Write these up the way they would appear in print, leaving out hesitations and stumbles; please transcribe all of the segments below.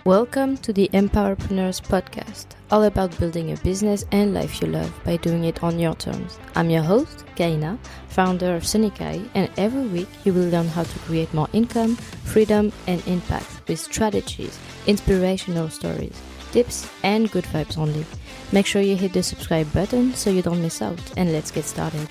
Welcome to the Empowerpreneurs Podcast, all about building a business and life you love by doing it on your terms. I'm your host, Kaina, founder of Sonikai, and every week you will learn how to create more income, freedom, and impact with strategies, inspirational stories, tips, and good vibes only. Make sure you hit the subscribe button so you don't miss out, and let's get started.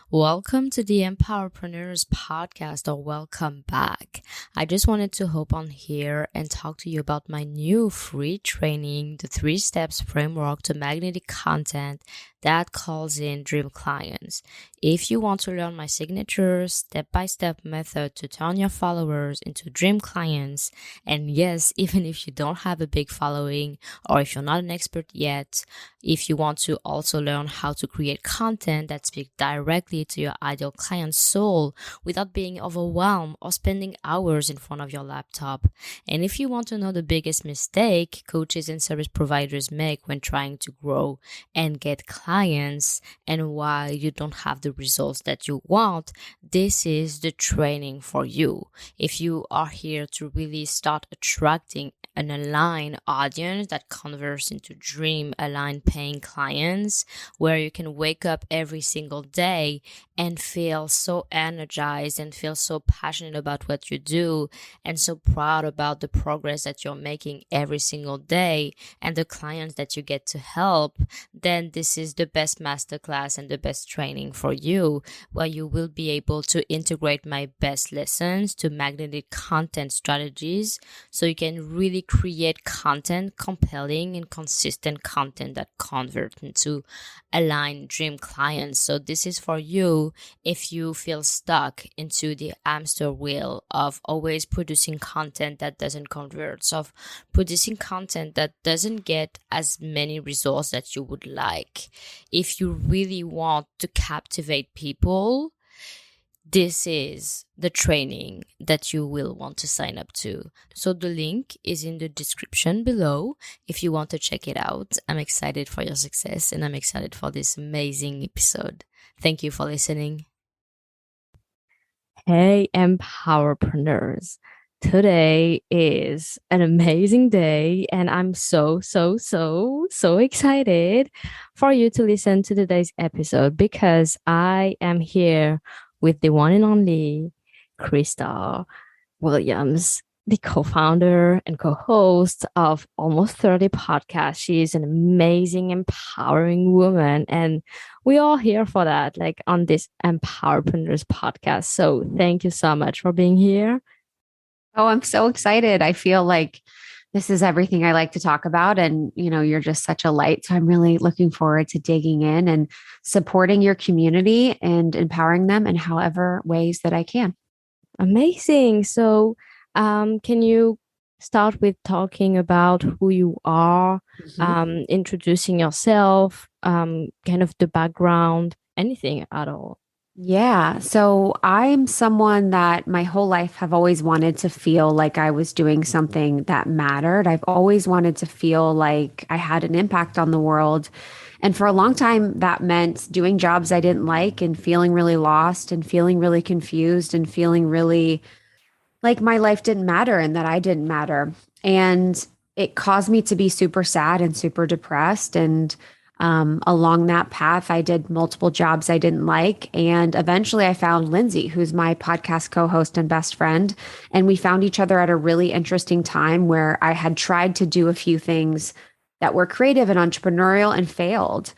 Welcome to the Empowerpreneurs Podcast, or welcome back. I just wanted to hop on here and talk to you about my new free training, the 3 steps framework to magnetic content that calls in dream clients. If you want to learn my signature step-by-step method to turn your followers into dream clients, and yes, even if you don't have a big following or if you're not an expert yet, if you want to also learn how to create content that speaks directly to your ideal client's soul without being overwhelmed or spending hours in front of your laptop, and if you want to know the biggest mistake coaches and service providers make when trying to grow and get clients and why you don't have the results that you want, this is the training for you. If you are here to really start attracting an aligned audience that converts into dream aligned paying clients, where you can wake up every single day and feel so energized and feel so passionate about what you do and so proud about the progress that you're making every single day and the clients that you get to help, then this is the best masterclass and the best training for you, where you will be able to integrate my best lessons to magnetic content strategies so you can really create content, compelling and consistent content that convert into aligned dream clients. So this is for you if you feel stuck into the hamster wheel of always producing content that doesn't convert, of producing content that doesn't get as many results that you would like. If you really want to captivate people, this is the training that you will want to sign up to. So the link is in the description below if you want to check it out. I'm excited for your success and I'm excited for this amazing episode. Thank you for listening. Hey, Empowerpreneurs. Today is an amazing day and I'm so excited for you to listen to today's episode because I am here with the one and only Krista Williams, the co-founder and co-host of Almost 30 Podcast. She is an amazing, empowering woman, and we're all here for that, like on this Empowerpreneurs Podcast. So thank you so much for being here. Oh, I'm so excited. I feel like this is everything I like to talk about. And, you're just such a light. So I'm really looking forward to digging in and supporting your community and empowering them in however ways that I can. Amazing. So can you start with talking about who you are, introducing yourself, kind of the background, anything at all? Yeah. So I'm someone that my whole life have always wanted to feel like I was doing something that mattered. I've always wanted to feel like I had an impact on the world. And for a long time, that meant doing jobs I didn't like and feeling really lost and feeling really confused and feeling really like my life didn't matter and that I didn't matter. And it caused me to be super sad and super depressed. And along that path, I did multiple jobs I didn't like. And eventually I found Lindsey, who's my podcast co-host and best friend. And we found each other at a really interesting time where I had tried to do a few things that were creative and entrepreneurial and failed.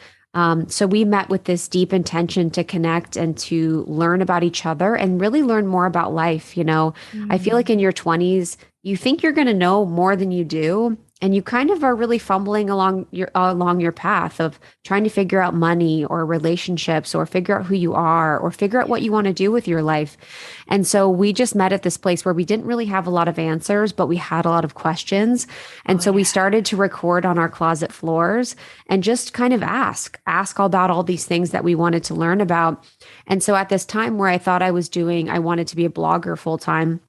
So we met with this deep intention to connect and to learn about each other and really learn more about life. I feel like in your 20s, you think you're going to know more than you do. And you kind of are really fumbling along your path of trying to figure out money or relationships or figure out who you are or figure out what you want to do with your life. And so we just met at this place where we didn't really have a lot of answers, but we had a lot of questions. And we started to record on our closet floors and just kind of ask about all these things that we wanted to learn about. And so at this time where I thought I wanted to be a blogger full time,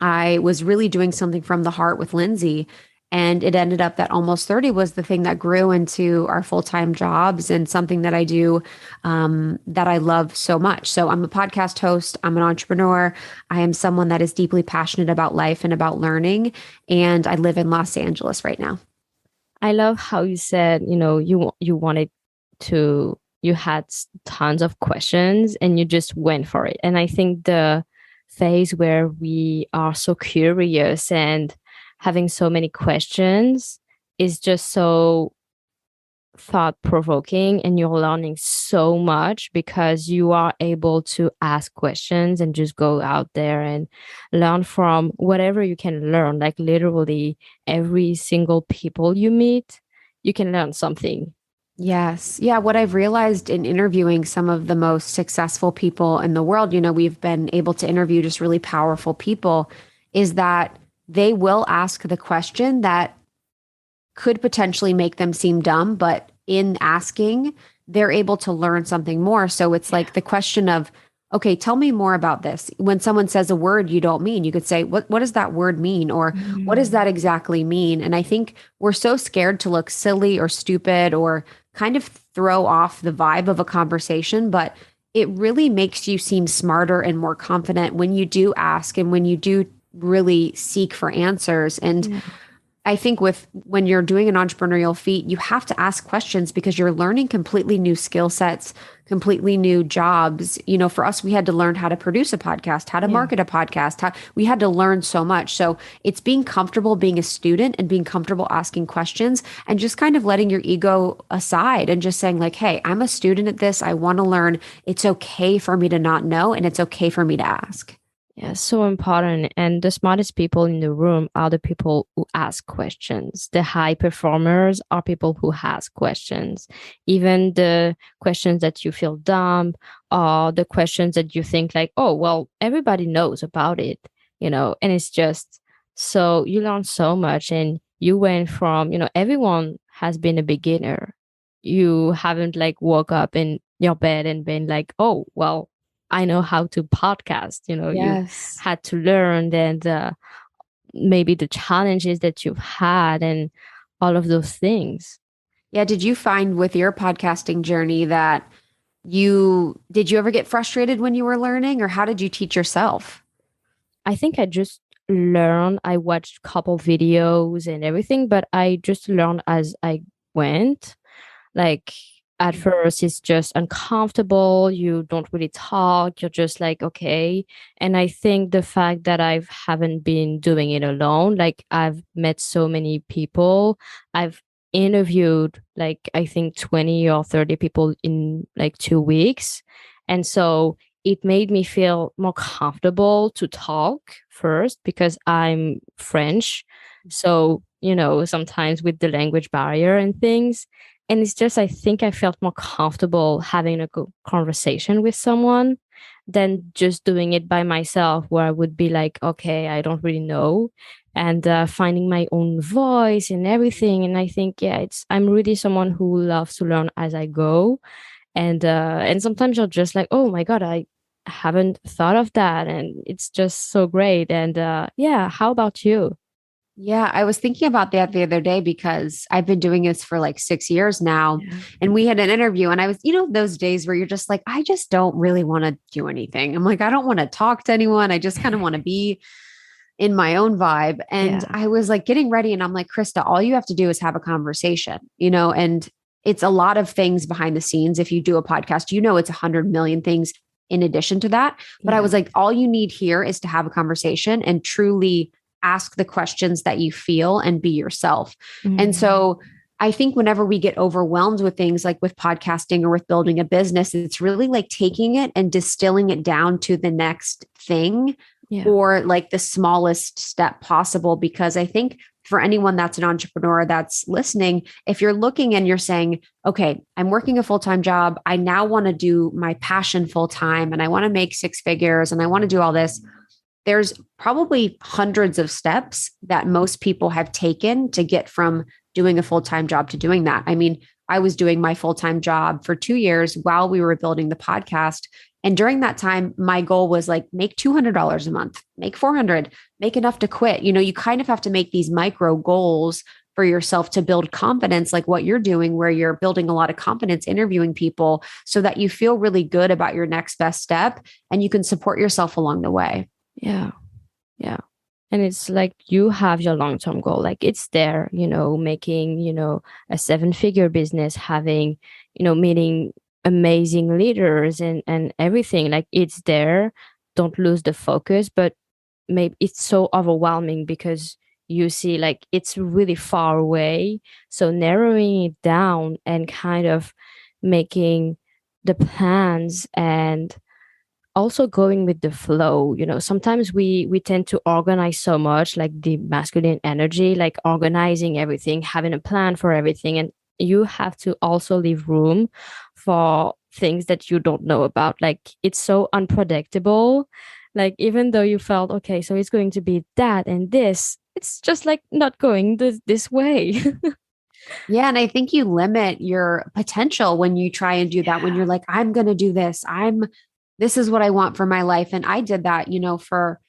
I was really doing something from the heart with Lindsey. And it ended up that almost 30 was the thing that grew into our full-time jobs and something that I do that I love so much. So I'm a podcast host. I'm an entrepreneur. I am someone that is deeply passionate about life and about learning. And I live in Los Angeles right now. I love how you said, you wanted to, you had tons of questions and you just went for it. And I think the phase where we are so curious and having so many questions is just so thought provoking, and you're learning so much because you are able to ask questions and just go out there and learn from whatever you can learn. Like literally every single people you meet, you can learn something. Yes. Yeah. What I've realized in interviewing some of the most successful people in the world, we've been able to interview just really powerful people, is that they will ask the question that could potentially make them seem dumb, but in asking, they're able to learn something more. So it's like the question of, okay, tell me more about this. When someone says a word you don't mean, you could say, what does that word mean? Or what does that exactly mean? And I think we're so scared to look silly or stupid or kind of throw off the vibe of a conversation, but it really makes you seem smarter and more confident when you do ask and when you do really seek for answers. And I think when you're doing an entrepreneurial feat, you have to ask questions because you're learning completely new skill sets, completely new jobs. For us, we had to learn how to produce a podcast, how to market a podcast. We had to learn so much. So it's being comfortable being a student and being comfortable asking questions and just kind of letting your ego aside and just saying like, hey, I'm a student at this. I want to learn. It's okay for me to not know, and it's okay for me to ask. Yeah, so important. And the smartest people in the room are the people who ask questions. The high performers are people who ask questions. Even the questions that you feel dumb or the questions that you think like, oh, well, everybody knows about it, and it's just, so you learn so much and you went from, everyone has been a beginner. You haven't like woke up in your bed and been like, oh, well, I know how to podcast. You Yes. had to learn, and maybe the challenges that you've had and all of those things. Yeah. Did you find with your podcasting journey that did you ever get frustrated when you were learning, or how did you teach yourself? I think I just learned. I watched a couple videos and everything, but I just learned as I went. Like at first, it's just uncomfortable. You don't really talk. You're just like, okay. And I think the fact that I haven't been doing it alone, like I've met so many people. I've interviewed like, I think 20 or 30 people in like 2 weeks. And so it made me feel more comfortable to talk first because I'm French. So, sometimes with the language barrier and things. And it's just, I think I felt more comfortable having a conversation with someone than just doing it by myself, where I would be like, okay, I don't really know. And finding my own voice and everything. And I think, I'm really someone who loves to learn as I go. And sometimes you're just like, oh my God, I haven't thought of that. And it's just so great. And how about you? Yeah, I was thinking about that the other day because I've been doing this for like 6 years now. Yeah. And we had an interview, and I was, those days where you're just like, I just don't really want to do anything. I'm like, I don't want to talk to anyone. I just kind of want to be in my own vibe. And I was like getting ready, and I'm like, Krista, all you have to do is have a conversation, and it's a lot of things behind the scenes. If you do a podcast, it's 100 million things in addition to that. But I was like, all you need here is to have a conversation and truly ask the questions that you feel and be yourself. Mm-hmm. And so I think whenever we get overwhelmed with things like with podcasting or with building a business, it's really like taking it and distilling it down to the next thing or like the smallest step possible. Because I think for anyone that's an entrepreneur that's listening, if you're looking and you're saying, okay, I'm working a full-time job, I now want to do my passion full-time and I want to make 6 figures and I want to do all this. There's probably hundreds of steps that most people have taken to get from doing a full-time job to doing that. I mean, I was doing my full-time job for 2 years while we were building the podcast. And during that time, my goal was like, make $200 a month, make 400, make enough to quit. You kind of have to make these micro goals for yourself to build confidence, like what you're doing, where you're building a lot of confidence interviewing people so that you feel really good about your next best step and you can support yourself along the way. Yeah. Yeah. And it's like you have your long-term goal, like it's there, making, a 7-figure business, having, meeting amazing leaders and everything, like it's there. Don't lose the focus, but maybe it's so overwhelming because you see like it's really far away. So narrowing it down and kind of making the plans and also going with the flow. Sometimes we tend to organize so much, like the masculine energy, like organizing everything, having a plan for everything. And you have to also leave room for things that you don't know about. Like it's so unpredictable. Like even though you felt, okay, so it's going to be that and this, it's just like not going this way. Yeah. And I think you limit your potential when you try and do that, when you're like, I'm going to do this. This is what I want for my life. And I did that, for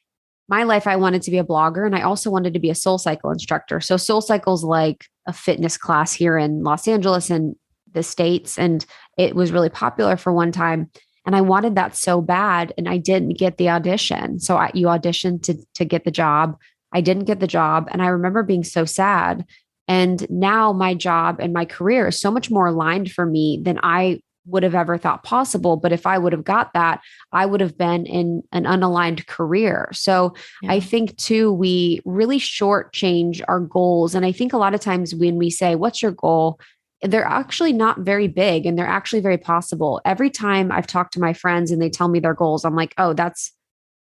my life. I wanted to be a blogger and I also wanted to be a Soul Cycle instructor. So Soul Cycle's like a fitness class here in Los Angeles and the States. And it was really popular for one time. And I wanted that so bad. And I didn't get the audition. So you auditioned to get the job. I didn't get the job. And I remember being so sad. And now my job and my career is so much more aligned for me than I would have ever thought possible. But if I would have got that, I would have been in an unaligned career. So I think too, we really shortchange our goals. And I think a lot of times when we say, what's your goal? They're actually not very big and they're actually very possible. Every time I've talked to my friends and they tell me their goals, I'm like, oh, that's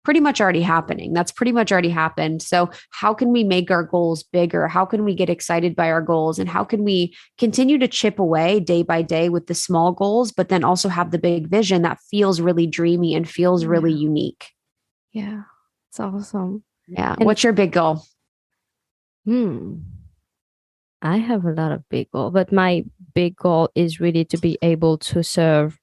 pretty much already happening. That's pretty much already happened. So how can we make our goals bigger? How can we get excited by our goals? And how can we continue to chip away day by day with the small goals, but then also have the big vision that feels really dreamy and feels really unique? Yeah. It's awesome. Yeah. And what's your big goal? I have a lot of big goals, but my big goal is really to be able to serve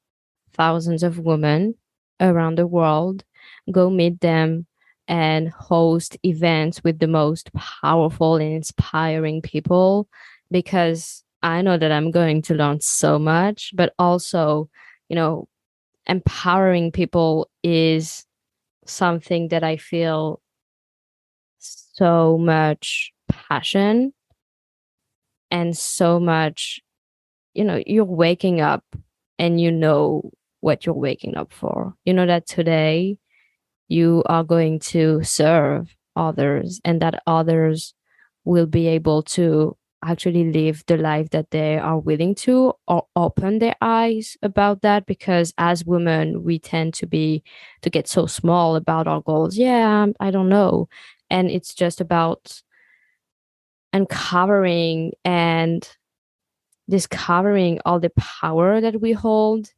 thousands of women around the world, go meet them and host events with the most powerful and inspiring people, because I know that I'm going to learn so much, but also, empowering people is something that I feel so much passion and so much, you're waking up and what you're waking up for. That today you are going to serve others and that others will be able to actually live the life that they are willing to, or open their eyes about that. Because as women, we tend to get so small about our goals. Yeah, I don't know. And it's just about uncovering and discovering all the power that we hold.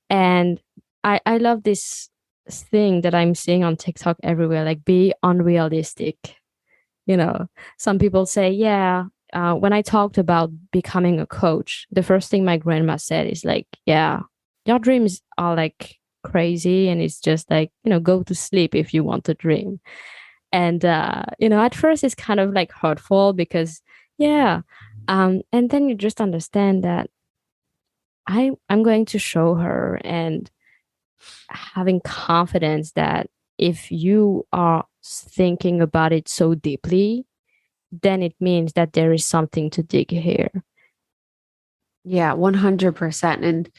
And I love this thing that I'm seeing on TikTok everywhere, like be unrealistic. Some people say, when I talked about becoming a coach, the first thing my grandma said is like, yeah, your dreams are like crazy. And it's just like, go to sleep if you want to dream. And, at first it's kind of like hurtful because, and then you just understand that I'm going to show her, and having confidence that if you are thinking about it so deeply, then it means that there is something to dig here. Yeah, 100%. And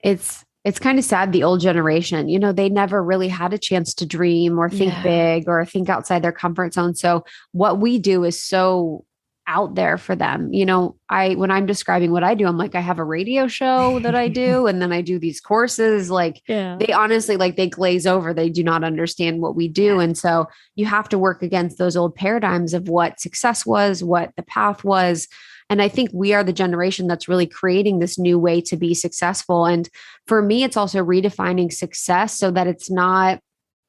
it's kind of sad, the old generation, they never really had a chance to dream or think big or think outside their comfort zone. So what we do is so out there for them. When I'm describing what I do, I'm like, I have a radio show that I do, and then I do these courses. Like they honestly, like they glaze over. They do not understand what we do. And so you have to work against those old paradigms of what success was, what the path was. And I think we are the generation that's really creating this new way to be successful. And for me, it's also redefining success so that it's not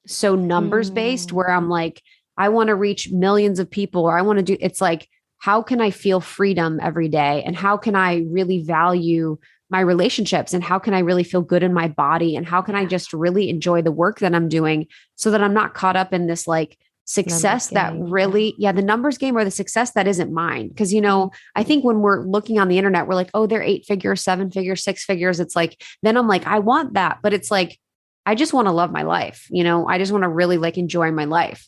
so numbers based, where I'm like, I want to reach millions of people, or I want to do, it's like, how can I feel freedom every day? And how can I really value my relationships? And how can I really feel good in my body? And how can I just really enjoy the work that I'm doing so that I'm not caught up in this like success that really, the numbers game or the success that isn't mine. Cause I think when we're looking on the internet, we're like, oh, they're 8 figures, 7 figures, 6 figures. It's like, then I'm like, I want that. But it's like, I just want to love my life. I just want to really like enjoy my life.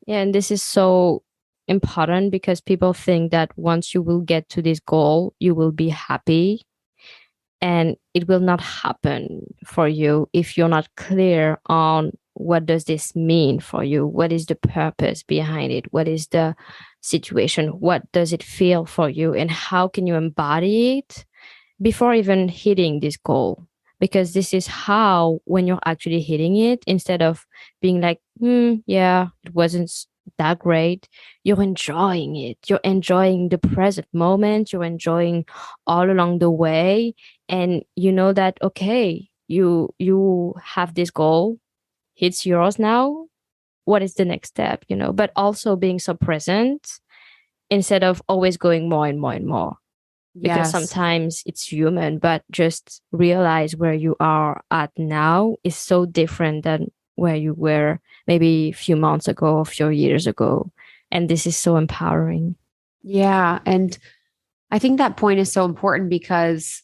Yeah. And this is so important because people think that once you will get to this goal, you will be happy. And it will not happen for you if you're not clear on what does this mean for you? What is the purpose behind it? What is the situation? What does it feel for you? And how can you embody it before even hitting this goal? Because this is how, when you're actually hitting it, instead of being like, yeah, it wasn't that great, you're enjoying it. You're enjoying the present moment. You're enjoying all along the way. And you know that, okay, you have this goal. It's yours now. What is the next step? But also being so present instead of always going more and more and more. Because sometimes it's human, but just realize where you are at now is so different than where you were maybe a few months ago, a few years ago. And this is so empowering. Yeah. And I think that point is so important because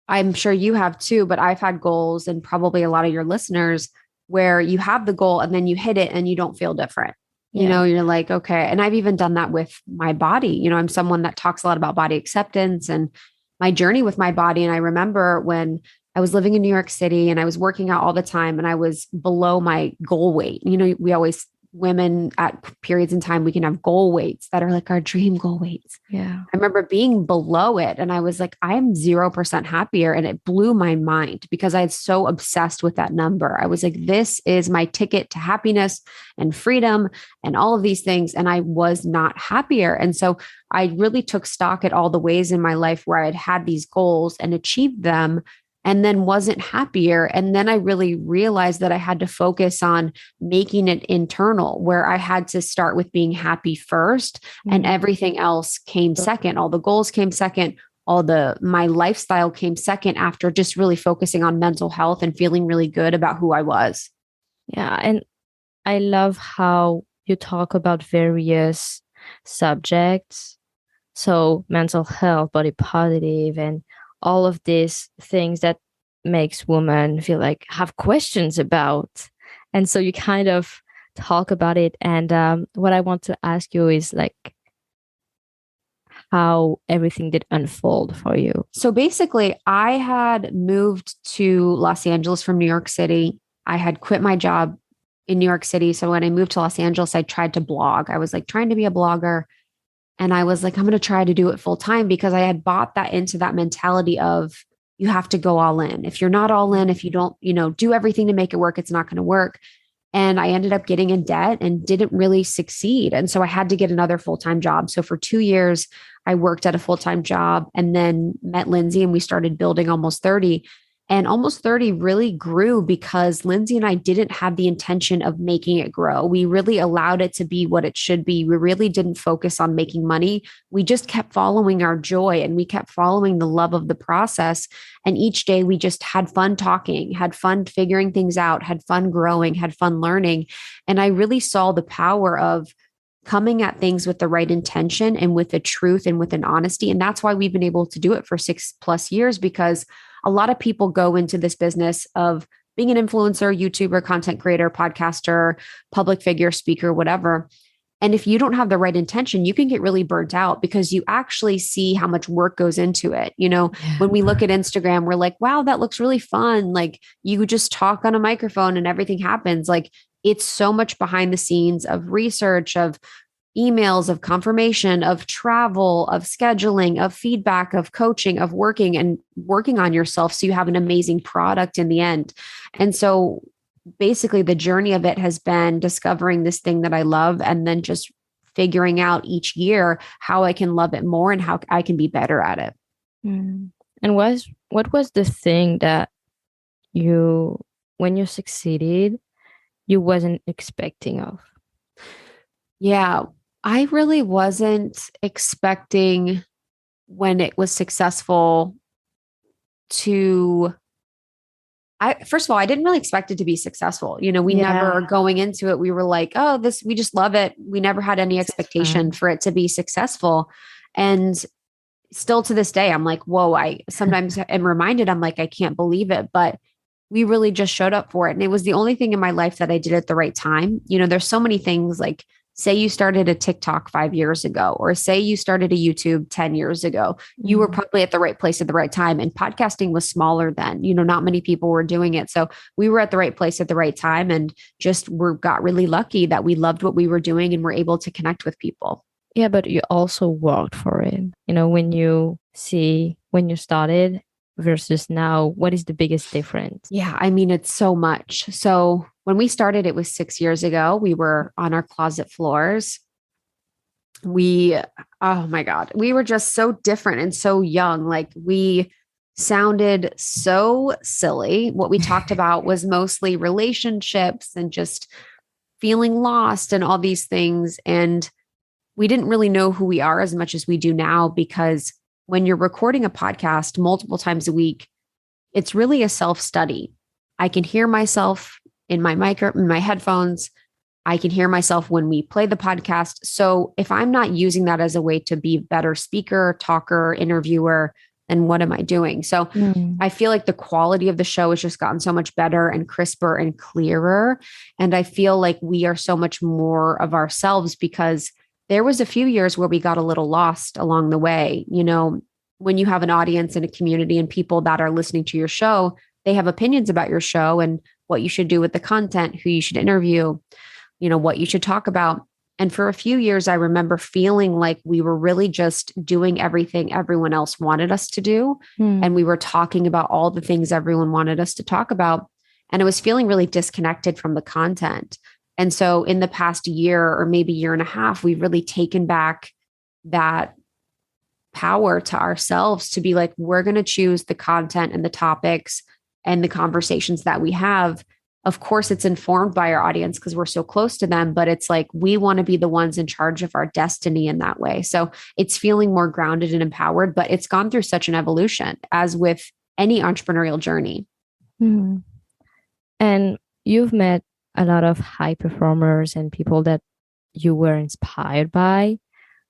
I'm sure you have too, but I've had goals and probably a lot of your listeners where you have the goal and then you hit it and you don't feel different. You're like, okay. And I've even done that with my body. I'm someone that talks a lot about body acceptance and my journey with my body. And I remember when I was living in New York City and I was working out all the time and I was below my goal weight. We always, women at periods in time, we can have goal weights that are like our dream goal weights. Yeah. I remember being below it and I was like, I'm 0% happier. And it blew my mind because I was so obsessed with that number. I was like, this is my ticket to happiness and freedom and all of these things. And I was not happier. And so I really took stock at all the ways in my life where I had had these goals and achieved them and then wasn't happier. And then I really realized that I had to focus on making it internal, where I had to start with being happy first and everything else came second. All the goals came second. My lifestyle came second after just really focusing on mental health and feeling really good about who I was. Yeah. And I love how you talk about various subjects. So mental health, body positive, and all of these things that makes women feel like have questions about. And so you kind of talk about it. And what I want to ask you is like how everything did unfold for you. So basically, I had moved to Los Angeles from New York City. I had quit my job in New York City. So when I moved to Los Angeles, I tried to blog. I was like trying to be a blogger. And I was like, I'm going to try to do it full time because I had bought that into that mentality of you have to go all in. If you're not all in, if you don't, do everything to make it work, it's not going to work. And I ended up getting in debt and didn't really succeed. And so I had to get another full-time job. So for 2 years, I worked at a full-time job and then met Lindsey and we started building Almost 30. And Almost 30 really grew because Lindsey and I didn't have the intention of making it grow. We really allowed it to be what it should be. We really didn't focus on making money. We just kept following our joy and we kept following the love of the process. And each day we just had fun talking, had fun figuring things out, had fun growing, had fun learning. And I really saw the power of coming at things with the right intention and with the truth and with an honesty. And that's why we've been able to do it for 6+ years, because a lot of people go into this business of being an influencer, YouTuber, content creator, podcaster, public figure, speaker, whatever. And if you don't have the right intention, you can get really burnt out because you actually see how much work goes into it. When we look at Instagram, we're like, wow, that looks really fun. Like you just talk on a microphone and everything happens. Like it's so much behind the scenes of research, of emails, of confirmation, of travel, of scheduling, of feedback, of coaching, of working on yourself so you have an amazing product in the end. And so basically the journey of it has been discovering this thing that I love and then just figuring out each year how I can love it more and how I can be better at it. And what was the thing that when you succeeded, you wasn't expecting of? Yeah. I really wasn't expecting when it was successful to first of all, I didn't really expect it to be successful. We never Yeah, going into it, we were like, oh, we just love it. We never had any this is expectation fun. for it to be successful. And still to this day, I'm like, whoa, I sometimes am reminded, I'm like, I can't believe it. But we really just showed up for it. And it was the only thing in my life that I did at the right time. There's so many things like, say you started a TikTok 5 years ago, or say you started a YouTube 10 years ago, you were Mhm. probably at the right place at the right time. And podcasting was smaller then, not many people were doing it. So we were at the right place at the right time and just got really lucky that we loved what we were doing and were able to connect with people. Yeah, but you also worked for it. When you see when you started versus now, what is the biggest difference? Yeah, I mean, it's so much. So when we started, it was 6 years ago. We were on our closet floors. Oh my God, we were just so different and so young. Like we sounded so silly. What we talked about was mostly relationships and just feeling lost and all these things. And we didn't really know who we are as much as we do now, because when you're recording a podcast multiple times a week, it's really a self study. I can hear myself in my headphones. I can hear myself when we play the podcast. So if I'm not using that as a way to be a better speaker, talker, interviewer, then what am I doing? So Mm. I feel like the quality of the show has just gotten so much better and crisper and clearer. And I feel like we are so much more of ourselves, because there was a few years where we got a little lost along the way. When you have an audience and a community and people that are listening to your show, they have opinions about your show and what you should do with the content, who you should interview, what you should talk about. And for a few years, I remember feeling like we were really just doing everything everyone else wanted us to do. And we were talking about all the things everyone wanted us to talk about. And it was feeling really disconnected from the content. And so in the past year or maybe year and a half, we've really taken back that power to ourselves to be like, we're going to choose the content and the topics and the conversations that we have. Of course, it's informed by our audience because we're so close to them, but it's like we want to be the ones in charge of our destiny in that way. So it's feeling more grounded and empowered, but it's gone through such an evolution, as with any entrepreneurial journey. Mhm. And you've met a lot of high performers and people that you were inspired by.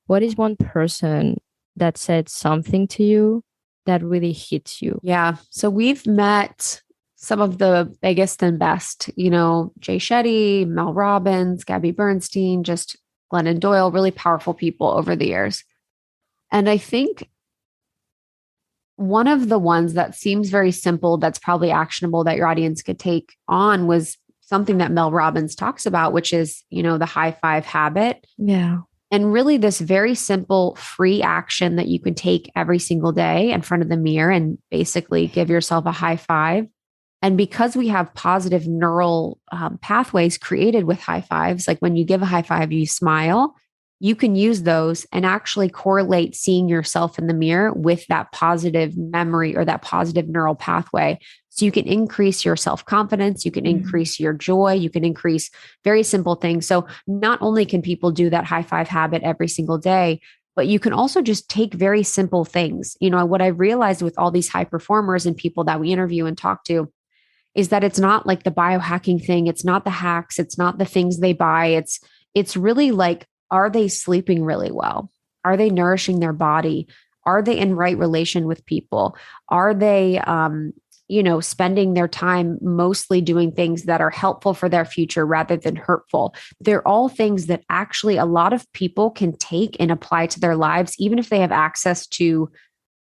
What is one person that said something to you that really hits you? Yeah. So we've met some of the biggest and best, Jay Shetty, Mel Robbins, Gabby Bernstein, just Glennon Doyle, really powerful people over the years. And I think one of the ones that seems very simple, that's probably actionable, that your audience could take on, was something that Mel Robbins talks about, which is, the high five habit. Yeah. And really, this very simple free action that you can take every single day in front of the mirror and basically give yourself a high five. And because we have positive neural pathways created with high fives, like when you give a high five, you smile, you can use those and actually correlate seeing yourself in the mirror with that positive memory or that positive neural pathway. So you can increase your self-confidence, you can increase your joy, you can increase very simple things. So not only can people do that high five habit every single day, but you can also just take very simple things. What I realized with all these high performers and people that we interview and talk to is that it's not like the biohacking thing. It's not the hacks. It's not the things they buy. It's really like, are they sleeping really well? Are they nourishing their body? Are they in right relation with people? Are they, spending their time mostly doing things that are helpful for their future rather than hurtful? They're all things that actually a lot of people can take and apply to their lives, even if they have access to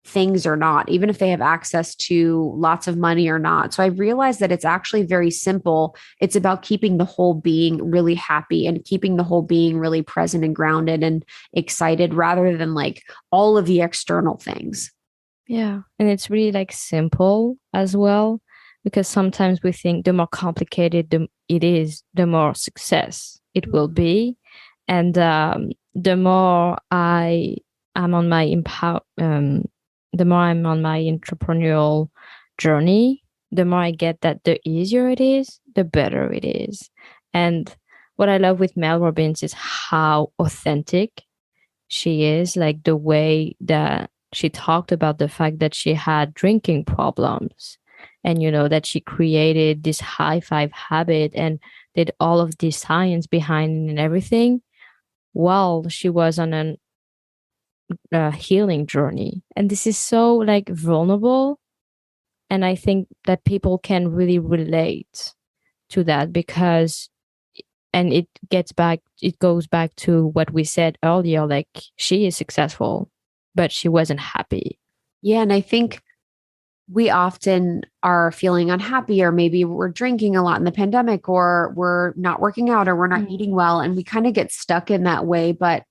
things or not, even if they have access to lots of money or not. So I realized that it's actually very simple. It's about keeping the whole being really happy and keeping the whole being really present and grounded and excited, rather than like all of the external things. Yeah. And it's really like simple as well, because sometimes we think the more complicated it is, the more success it will be. And the more I'm on my the more I'm on my entrepreneurial journey, the more I get that the easier it is, the better it is. And what I love with Mel Robbins is how authentic she is, like the way that she talked about the fact that she had drinking problems and, that she created this high five habit and did all of the science behind it and everything while she was on a healing journey. And this is so like vulnerable. And I think that people can really relate to that because and it goes back to what we said earlier, like she is successful but she wasn't happy. Yeah, and I think we often are feeling unhappy, or maybe we're drinking a lot in the pandemic, or we're not working out, or we're not eating well, and we kind of get stuck in that way. But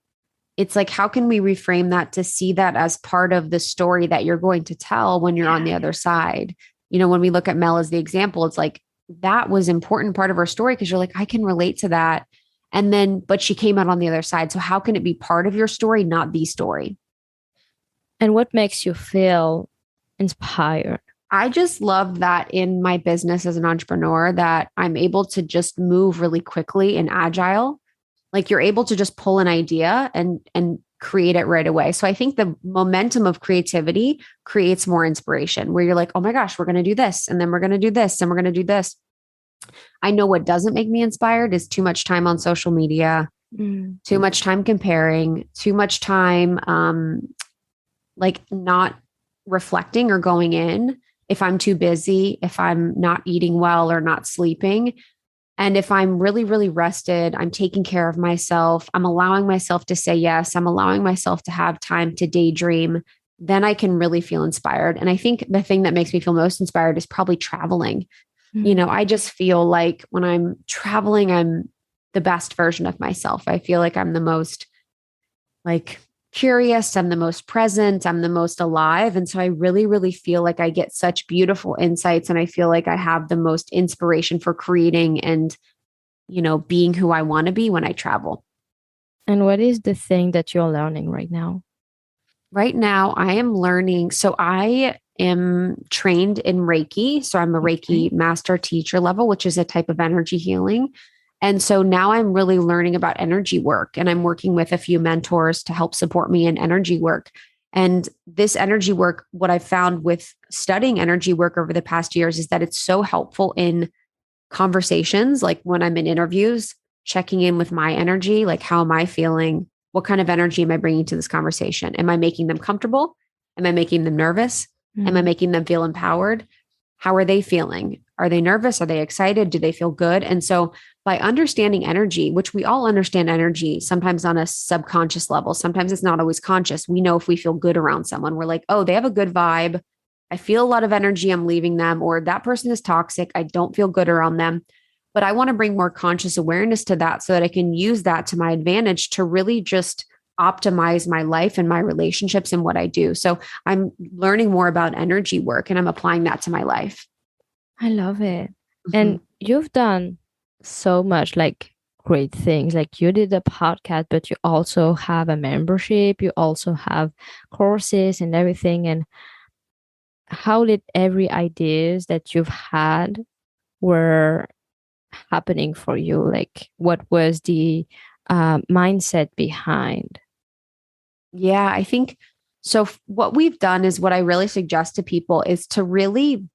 it's like, how can we reframe that to see that as part of the story that you're going to tell when you're on the other side? When we look at Mel as the example, it's like that was important part of her story because you're like, I can relate to that. And then, but she came out on the other side. So how can it be part of your story, not the story? And what makes you feel inspired? I just love that in my business as an entrepreneur that I'm able to just move really quickly and agile. Like you're able to just pull an idea and create it right away. So I think the momentum of creativity creates more inspiration where you're like, oh my gosh, we're going to do this. And then we're going to do this. And we're going to do this. I know what doesn't make me inspired is too much time on social media, too much time comparing, too much time, like not reflecting or going in. If I'm too busy, if I'm not eating well or not sleeping, and if I'm really, really rested, I'm taking care of myself, I'm allowing myself to say yes, I'm allowing myself to have time to daydream, then I can really feel inspired. And I think the thing that makes me feel most inspired is probably traveling. I just feel like when I'm traveling, I'm the best version of myself. I feel like I'm the most like curious, I'm the most present, I'm the most alive. And so I really, really feel like I get such beautiful insights, and I feel like I have the most inspiration for creating and, being who I want to be when I travel. And what is the thing that you're learning right now? Right now, I am learning. So I am trained in Reiki. So I'm a Reiki master teacher level, which is a type of energy healing. And so now I'm really learning about energy work, and I'm working with a few mentors to help support me in energy work. And this energy work, what I've found with studying energy work over the past years is that it's so helpful in conversations, like when I'm in interviews, checking in with my energy, like how am I feeling? What kind of energy am I bringing to this conversation? Am I making them comfortable? Am I making them nervous? Am I making them feel empowered? How are they feeling? Are they nervous? Are they excited? Do they feel good? And so by understanding energy, which we all understand energy, sometimes on a subconscious level, sometimes it's not always conscious. We know if we feel good around someone, we're like, oh, they have a good vibe. I feel a lot of energy. I'm leaving them. Or that person is toxic. I don't feel good around them. But I want to bring more conscious awareness to that so that I can use that to my advantage to really just optimize my life and my relationships and what I do. So I'm learning more about energy work, and I'm applying that to my life. I love it. And you've done so much like great things. Like you did a podcast, but you also have a membership. You also have courses and everything. And how did every ideas that you've had were happening for you? Like what was the mindset behind? Yeah, I think so. What we've done is what I really suggest to people is to really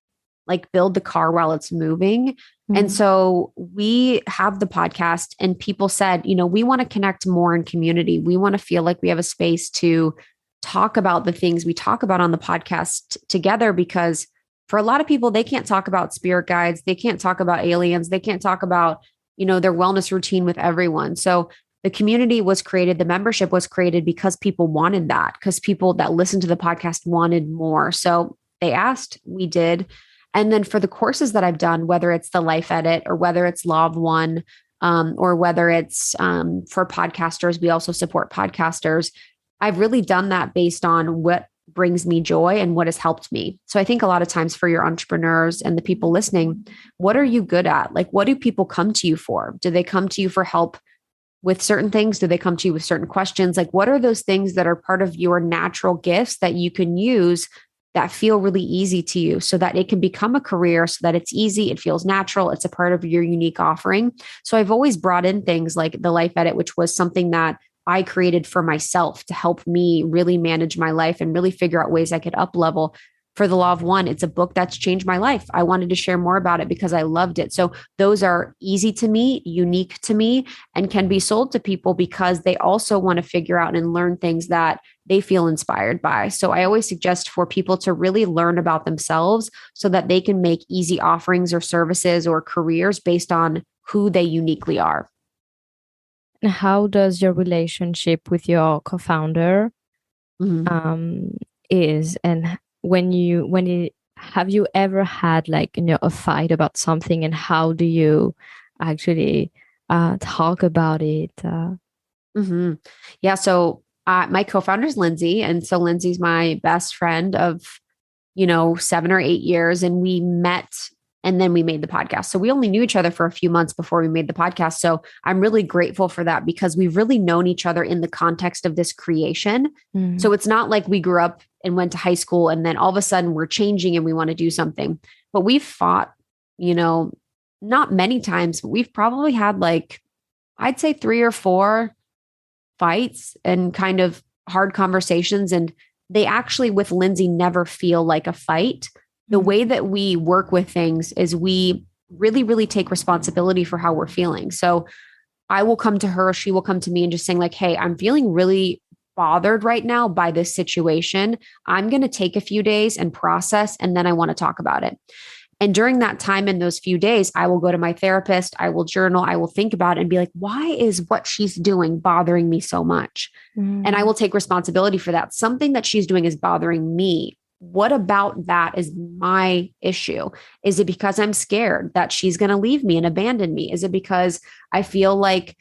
like build the car while it's moving. And so we have the podcast, and people said, we want to connect more in community. We want to feel like we have a space to talk about the things we talk about on the podcast together, because for a lot of people, they can't talk about spirit guides. They can't talk about aliens. They can't talk about, their wellness routine with everyone. So the community was created, the membership was created because people wanted that, because people that listened to the podcast wanted more. So they asked, we did. And then for the courses that I've done, whether it's the Life Edit or whether it's Law of One, or whether it's for podcasters, we also support podcasters. I've really done that based on what brings me joy and what has helped me. So I think a lot of times for your entrepreneurs and the people listening, what are you good at? Like, what do people come to you for? Do they come to you for help with certain things? Do they come to you with certain questions? Like, what are those things that are part of your natural gifts that you can use that feel really easy to you so that it can become a career, so that it's easy, it feels natural, it's a part of your unique offering. So I've always brought in things like the Life Edit, which was something that I created for myself to help me really manage my life and really figure out ways I could up level. For the Law of One, it's a book that's changed my life. I wanted to share more about it because I loved it. So those are easy to me, unique to me, and can be sold to people because they also want to figure out and learn things that they feel inspired by. So I always suggest for people to really learn about themselves so that they can make easy offerings or services or careers based on who they uniquely are. And how does your relationship with your co-founder is, and have you ever had like, a fight about something, and how do you actually talk about it? Yeah. So my co-founder is Lindsey. And so Lindsey's my best friend of, 7 or 8 years. And we met and then we made the podcast. So we only knew each other for a few months before we made the podcast. So I'm really grateful for that because we've really known each other in the context of this creation. So it's not like we grew up and went to high school and then all of a sudden we're changing and we want to do something. But we've fought, not many times, but we've probably had like, I'd say 3 or 4 fights and kind of hard conversations. And they actually, with Lindsey, never feel like a fight. The way that we work with things is we really, really take responsibility for how we're feeling. So I will come to her, she will come to me and just saying like, hey, I'm feeling really bothered right now by this situation. I'm going to take a few days and process, and then I want to talk about it. And during that time, in those few days, I will go to my therapist, I will journal, I will think about it and be like, why is what she's doing bothering me so much? And I will take responsibility for that. Something that she's doing is bothering me. What about that is my issue? Is it because I'm scared that she's going to leave me and abandon me? Is it because I feel like,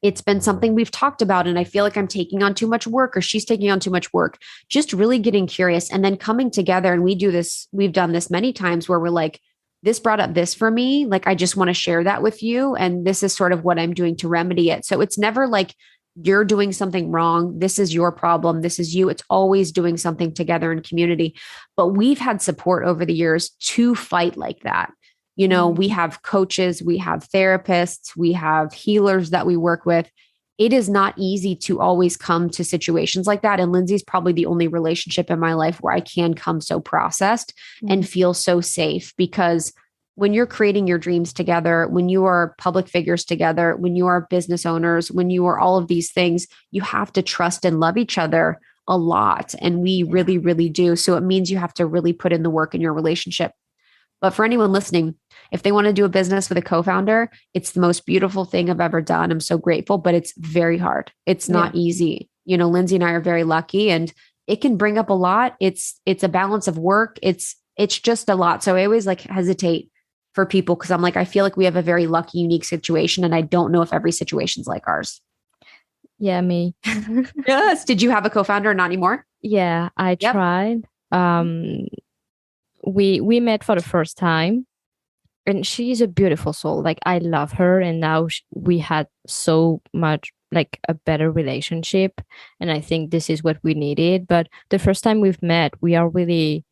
it's been something we've talked about and I feel like I'm taking on too much work or she's taking on too much work? Just really getting curious and then coming together. And we've done this many times where we're like, this brought up this for me. Like, I just want to share that with you. And this is sort of what I'm doing to remedy it. So it's never like, you're doing something wrong. This is your problem. This is you. It's always doing something together in community. But we've had support over the years to fight like that. We have coaches, we have therapists, we have healers that we work with. It is not easy to always come to situations like that. And Lindsey's probably the only relationship in my life where I can come so processed and feel so safe, because when you're creating your dreams together, when you are public figures together, when you are business owners, when you are all of these things, you have to trust and love each other a lot. And we really, really do. So it means you have to really put in the work in your relationship. But for anyone listening, if they want to do a business with a co-founder, it's the most beautiful thing I've ever done. I'm so grateful, but it's very hard. It's not easy. Lindsey and I are very lucky, and it can bring up a lot. It's a balance of work. It's just a lot. So I always like hesitate for people because I'm like, I feel like we have a very lucky, unique situation. And I don't know if every situation's like ours. Yeah, me. Yes. Did you have a co-founder or not anymore? Yeah, I tried. We met for the first time, and she's a beautiful soul. Like, I love her. And now we had so much like a better relationship. And I think this is what we needed. But the first time we've met, we are really,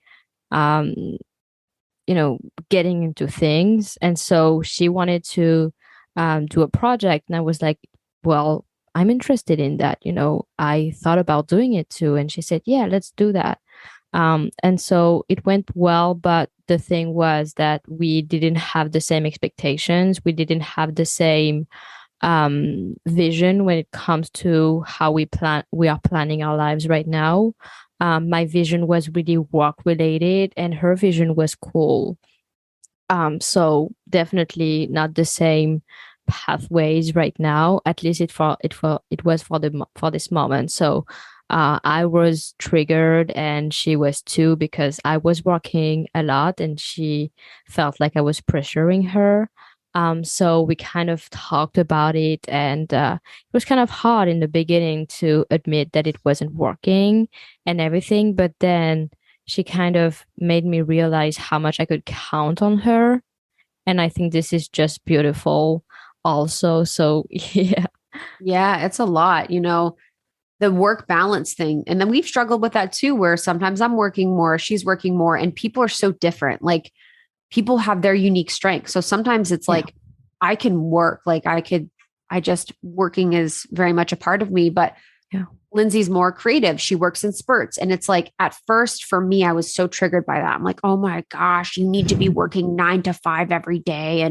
getting into things. And so she wanted to do a project. And I was like, well, I'm interested in that. I thought about doing it too. And she said, yeah, let's do that. And so it went well. But the thing was that we didn't have the same expectations. We didn't have the same vision when it comes to how we are planning our lives right now. My vision was really work related and her vision was cool. So definitely not the same pathways right now. At least it was for this moment. So I was triggered and she was too, because I was working a lot and she felt like I was pressuring her. So we kind of talked about it, and it was kind of hard in the beginning to admit that it wasn't working and everything. But then she kind of made me realize how much I could count on her. And I think this is just beautiful also. So yeah. Yeah, it's a lot. the work balance thing. And then we've struggled with that too, where sometimes I'm working more, she's working more, and people are so different. Like people have their unique strengths. So sometimes it's like I can work, I just working is very much a part of me, but Lindsey's more creative. She works in spurts. And it's like, at first for me, I was so triggered by that. I'm like, oh my gosh, you need to be working 9 to 5 every day.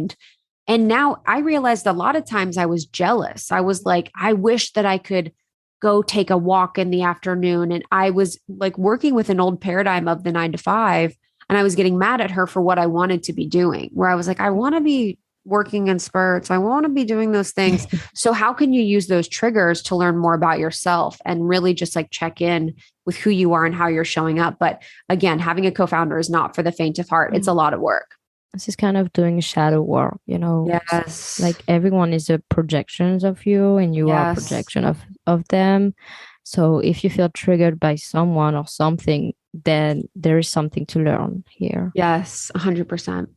And now I realized a lot of times I was jealous. I was like, I wish that I could go take a walk in the afternoon. And I was like working with an old paradigm of the 9 to 5. And I was getting mad at her for what I wanted to be doing, where I was like, I want to be working in spurts. I want to be doing those things. So how can you use those triggers to learn more about yourself and really just like check in with who you are and how you're showing up? But again, having a co-founder is not for the faint of heart. It's a lot of work. This is kind of doing shadow work, you know. Yes. Like everyone is a projections of you and you are a projection of them. So if you feel triggered by someone or something, then there is something to learn here. Yes, 100%.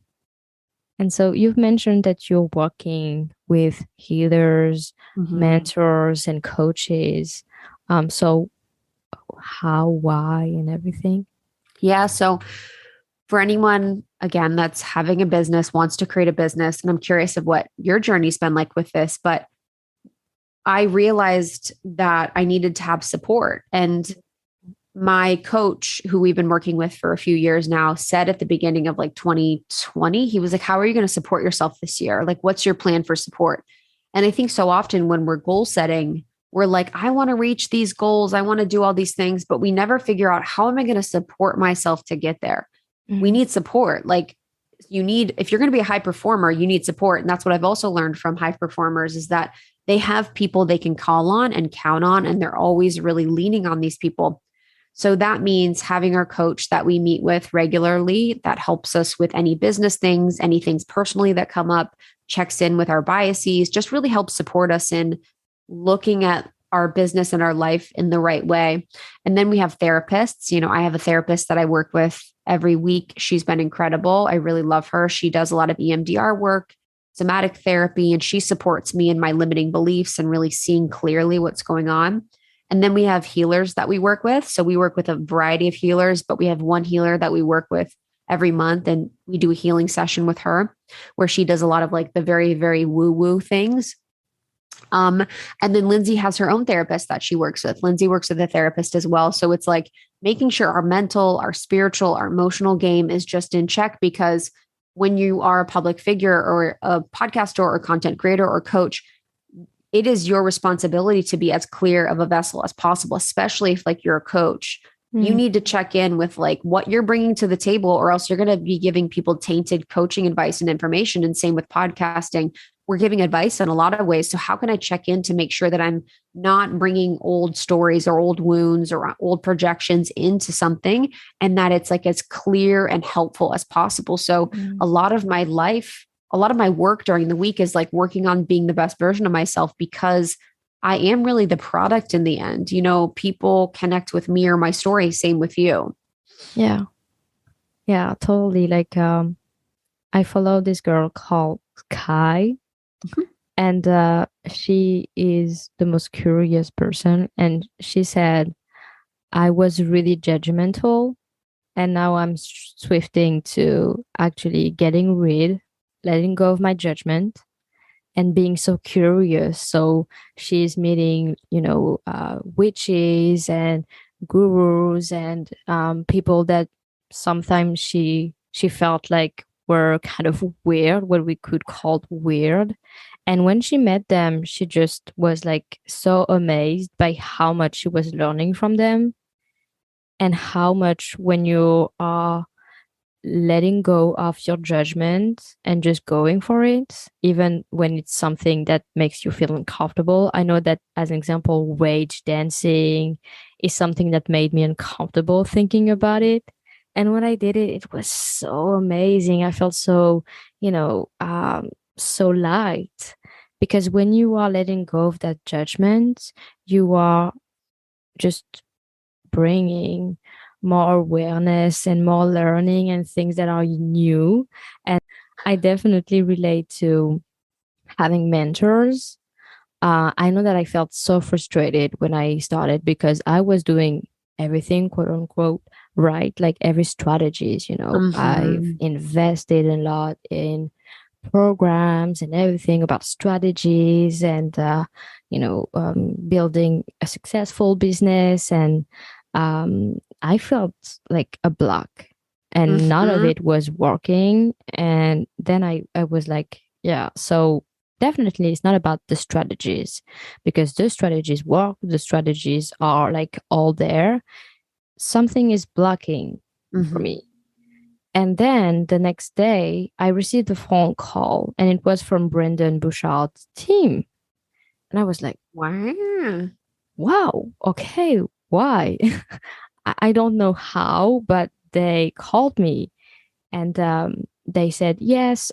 And so you've mentioned that you're working with healers, mentors, and coaches. So how, why, and everything? Yeah. So for anyone, again, that's having a business, wants to create a business, and I'm curious of what your journey's been like with this, but I realized that I needed to have support. And my coach, who we've been working with for a few years now, said at the beginning of like 2020, he was like, how are you going to support yourself this year? Like, what's your plan for support? And I think so often when we're goal setting, we're like, I want to reach these goals. I want to do all these things, but we never figure out, how am I going to support myself to get there? We need support. Like if you're going to be a high performer, you need support. And that's what I've also learned from high performers, is that they have people they can call on and count on, and they're always really leaning on these people. So that means having our coach that we meet with regularly, that helps us with any business things, any things personally that come up, checks in with our biases, just really helps support us in looking at our business and our life in the right way. And then we have therapists. You know, I have a therapist that I work with every week. She's been incredible. I really love her. She does a lot of EMDR work, somatic therapy, and she supports me in my limiting beliefs and really seeing clearly what's going on. And then we have healers that we work with. So we work with a variety of healers, but we have one healer that we work with every month, and we do a healing session with her where she does a lot of like the very, very woo-woo things. And then Lindsey has her own therapist that she works with. Lindsey works with a therapist as well. So it's like making sure our mental, our spiritual, our emotional game is just in check, because when you are a public figure or a podcaster or content creator or coach, it is your responsibility to be as clear of a vessel as possible, especially if like you're a coach. You need to check in with like what you're bringing to the table, or else you're going to be giving people tainted coaching advice and information. And same with podcasting. We're giving advice in a lot of ways. So how can I check in to make sure that I'm not bringing old stories or old wounds or old projections into something, and that it's like as clear and helpful as possible? So a lot of my life, a lot of my work during the week is like working on being the best version of myself, because I am really the product in the end. You know, people connect with me or my story. Same with you. Yeah. Yeah, totally. Like, I follow this girl called Kai, and she is the most curious person. And she said, I was really judgmental, and now I'm swifting to actually letting go of my judgment and being so curious. So she's meeting, witches and gurus and people that sometimes she felt like were kind of weird, what we could call weird. And when she met them, she just was like so amazed by how much she was learning from them, and how much when you are letting go of your judgment and just going for it, even when it's something that makes you feel uncomfortable. I know that, as an example, wage dancing is something that made me uncomfortable thinking about it. And when I did it, it was so amazing. I felt so, so light, because when you are letting go of that judgment, you are just bringing more awareness and more learning and things that are new. And I definitely relate to having mentors. I know that I felt so frustrated when I started because I was doing everything, quote unquote, right. Like every strategies, I've Mm-hmm. invested a lot in programs and everything about strategies and, building a successful business. And I felt like a block and none of Mm-hmm. it was working. And then I was like, yeah, so definitely it's not about the strategies because the strategies work, the strategies are like all there. Something is blocking for Mm-hmm. me. And then the next day, I received a phone call and it was from Brendan Bouchard's team. And I was like, Wow. wow, okay, why? I don't know how, but they called me and they said, yes,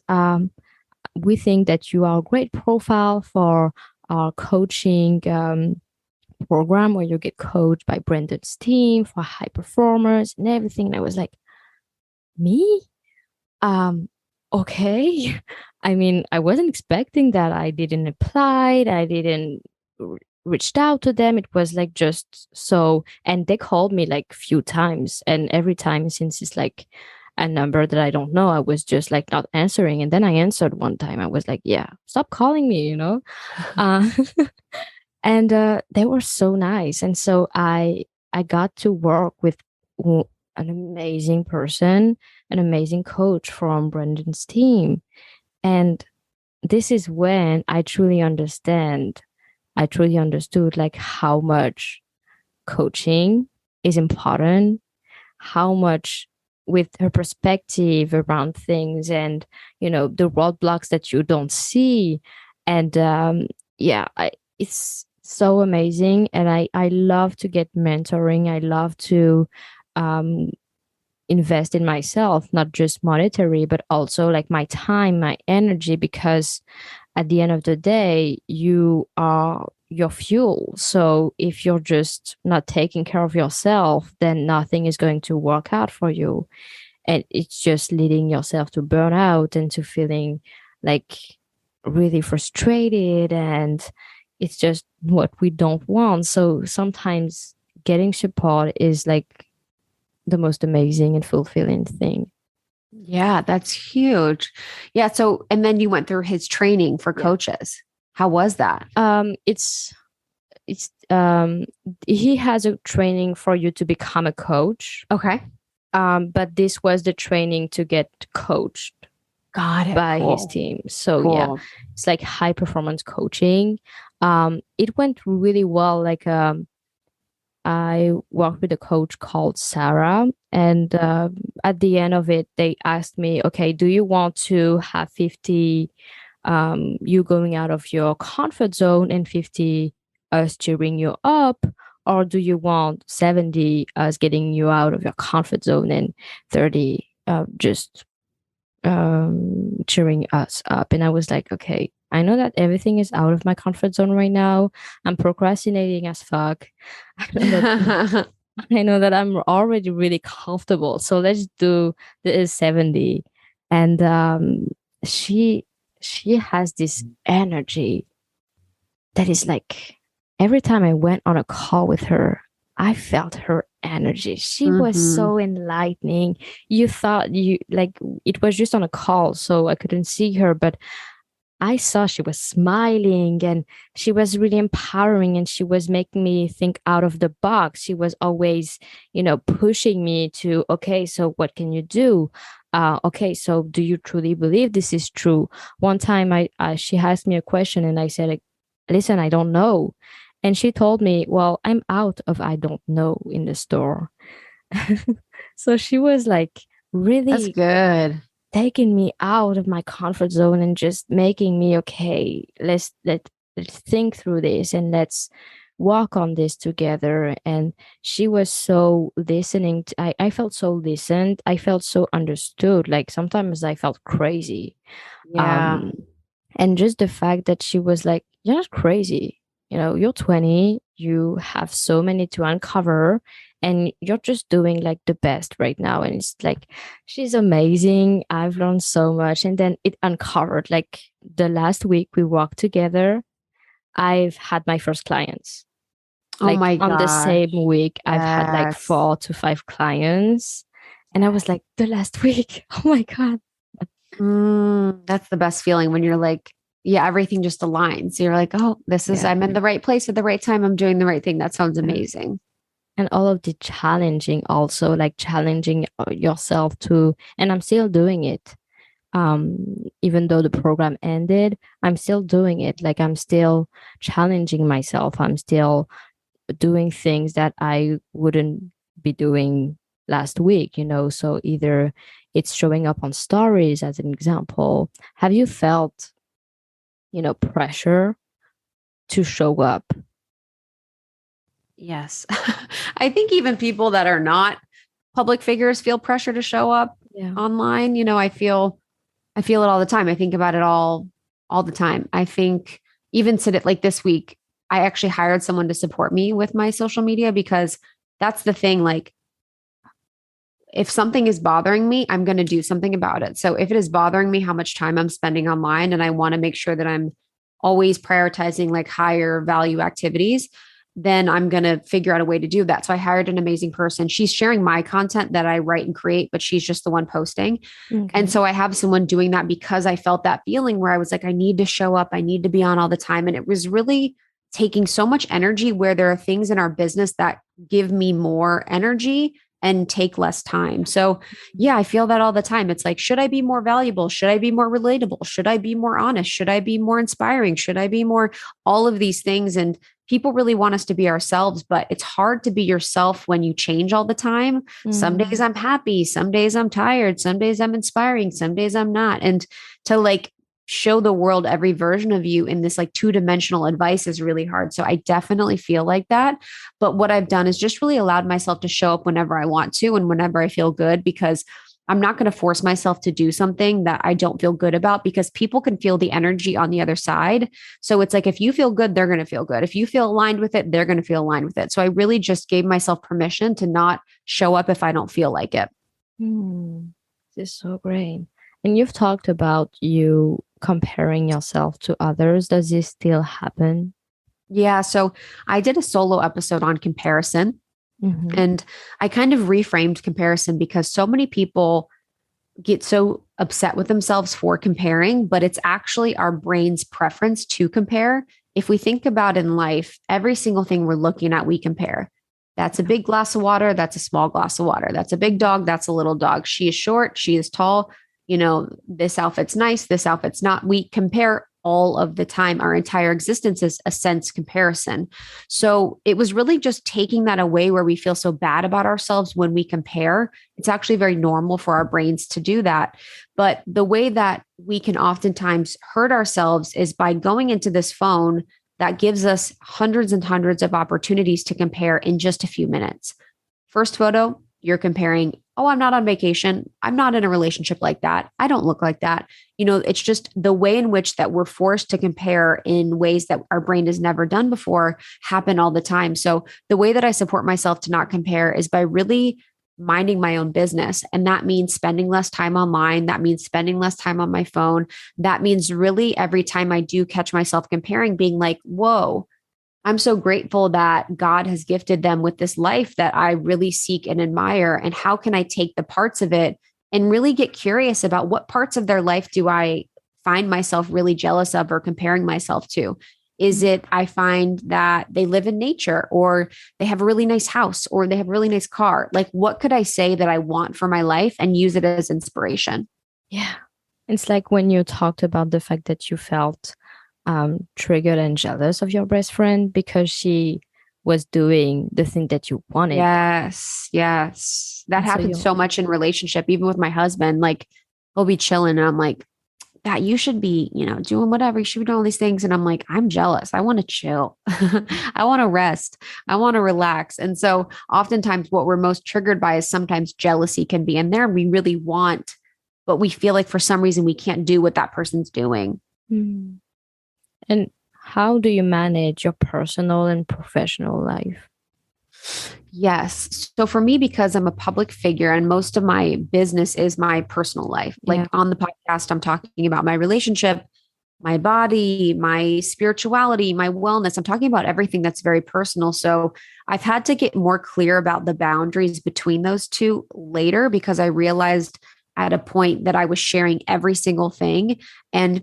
we think that you are a great profile for our coaching program where you get coached by Brendan's team for high performers and everything. And I was like, me? Um, okay. I mean, I wasn't expecting that. I didn't apply. I didn't reached out to them. It was like just so, and they called me like few times, and every time since it's like a number that I don't know, I was just like not answering. And then I answered one time. I was like, "Yeah, stop calling me." Uh, and they were so nice, and so I got to work with an amazing person, an amazing coach from Brendan's team, and this is when I truly understood like how much coaching is important, how much with her perspective around things and the roadblocks that you don't see. And yeah, it's so amazing. And I love to get mentoring. I love to um, invest in myself, not just monetary, but also like my time, my energy, because at the end of the day, you are your fuel. So if you're just not taking care of yourself, then nothing is going to work out for you. And it's just leading yourself to burnout and to feeling like really frustrated. And it's just what we don't want. So sometimes getting support is like the most amazing and fulfilling thing. Yeah, that's huge. Yeah. So, and then you went through his training for Yeah. coaches. How was that? It's he has a training for you to become a coach. Okay. But this was the training to get coached Got it. by his Cool. team. So yeah, Cool. it's like high performance coaching. It went really well. Like I worked with a coach called Sarah, and at the end of it, they asked me, "Okay, do you want to have 50 you going out of your comfort zone and 50 us cheering you up, or do you want 70 us getting you out of your comfort zone and 30 just cheering us up?" And I was like, okay, I know that everything is out of my comfort zone right now. I'm procrastinating as fuck. I know that I know that I'm already really comfortable. So let's do the 70. And she she has this energy that is like every time I went on a call with her, I felt her energy. She was Mm-hmm. so enlightening. You thought you like it was just on a call, so I couldn't see her, but I saw she was smiling and she was really empowering and she was making me think out of the box. She was always, pushing me to, okay, so what can you do? Okay, so do you truly believe this is true? One time she asked me a question and I said, like, listen, I don't know. And she told me, well, I'm out of I don't know in the store. So she was like That's really good. taking me out of my comfort zone and just making me okay, let's think through this and let's walk on this together. And she was so listening I felt so listened, I felt so understood. Like sometimes I felt crazy. Yeah. um and just the fact that she was like, you're not crazy. You're 20, you have so many to uncover, and you're just doing like the best right now. And it's like, she's amazing. I've learned so much. And then it uncovered like the last week we walked together. I've had my first clients. Oh Like my on the same gosh. week, I've had like Yes. 4 to 5 clients. And I was like, the last week, oh my God. That's the best feeling when you're like, yeah, everything just aligns. You're like, oh, Yeah. I'm in the right place at the right time. I'm doing the right thing. That sounds Yeah. amazing. And all of the challenging also, like challenging yourself to, and I'm still doing it. Even though the program ended, I'm still doing it. Like I'm still challenging myself. I'm still doing things that I wouldn't be doing last week, So either it's showing up on stories as an example. Have you felt, pressure to show up? Yes. I think even people that are not public figures feel pressure to show up Yeah. online. I feel it all the time. I think about it all the time. I think even today, like this week, I actually hired someone to support me with my social media because that's the thing. Like, if something is bothering me, I'm going to do something about it. So if it is bothering me how much time I'm spending online and I want to make sure that I'm always prioritizing like higher value activities, then I'm going to figure out a way to do that. So I hired an amazing person. She's sharing my content that I write and create, but she's just the one posting. Okay. And so I have someone doing that because I felt that feeling where I was like, I need to show up. I need to be on all the time. And it was really taking so much energy where there are things in our business that give me more energy and take less time. So, yeah, I feel that all the time. It's like, should I be more valuable? Should I be more relatable? Should I be more honest? Should I be more inspiring? Should I be more all of these things? And people really want us to be ourselves, but it's hard to be yourself when you change all the time. Some days I'm happy, some days I'm tired, some days I'm inspiring, some days I'm not. And to like show the world every version of you in this like two-dimensional advice is really hard. So I definitely feel like that. But what I've done is just really allowed myself to show up whenever I want to and whenever I feel good, because I'm not going to force myself to do something that I don't feel good about, because people can feel the energy on the other side. So it's like, if you feel good, they're going to feel good. If you feel aligned with it, they're going to feel aligned with it. So I really just gave myself permission to not show up if I don't feel like it. This is so great. And you've talked about you comparing yourself to others. Does this still happen? Yeah. So I did a solo episode on comparison. And I kind of reframed comparison because so many people get so upset with themselves for comparing, but it's actually our brain's preference to compare. If we think about in life, every single thing we're looking at, we compare. That's a big glass of water. That's a small glass of water. That's a big dog. That's a little dog. She is short. She is tall. This outfit's nice. This outfit's not. We compare all of the time. Our entire existence is a sense comparison. So it was really just taking that away where we feel so bad about ourselves when we compare. It's actually very normal for our brains to do that. But the way that we can oftentimes hurt ourselves is by going into this phone that gives us hundreds and hundreds of opportunities to compare in just a few minutes. First photo, you're comparing, oh, I'm not on vacation. I'm not in a relationship like that. I don't look like that. It's just the way in which that we're forced to compare in ways that our brain has never done before happen all the time. So the way that I support myself to not compare is by really minding my own business. And that means spending less time online. That means spending less time on my phone. That means really every time I do catch myself comparing, being like, whoa, I'm so grateful that God has gifted them with this life that I really seek and admire. And how can I take the parts of it and really get curious about what parts of their life do I find myself really jealous of or comparing myself to? Is it I find that they live in nature, or they have a really nice house, or they have a really nice car? Like, what could I say that I want for my life and use it as inspiration? Yeah. It's like when you talked about the fact that you felt triggered and jealous of your best friend because she was doing the thing that you wanted. Yes. That happens so much in relationship, even with my husband. Like, we'll be chilling and I'm like, that you should be, doing whatever. You should be doing all these things. And I'm like, I'm jealous. I want to chill. I want to rest. I want to relax. And so oftentimes what we're most triggered by is sometimes jealousy can be in there. We really want, but we feel like for some reason we can't do what that person's doing. And how do you manage your personal and professional life? Yes. So for me, because I'm a public figure and most of my business is my personal life, like on the podcast, I'm talking about my relationship. my body, my spirituality, my wellness. I'm talking about everything that's very personal. So I've had to get more clear about the boundaries between those two later because I realized at a point that I was sharing every single thing and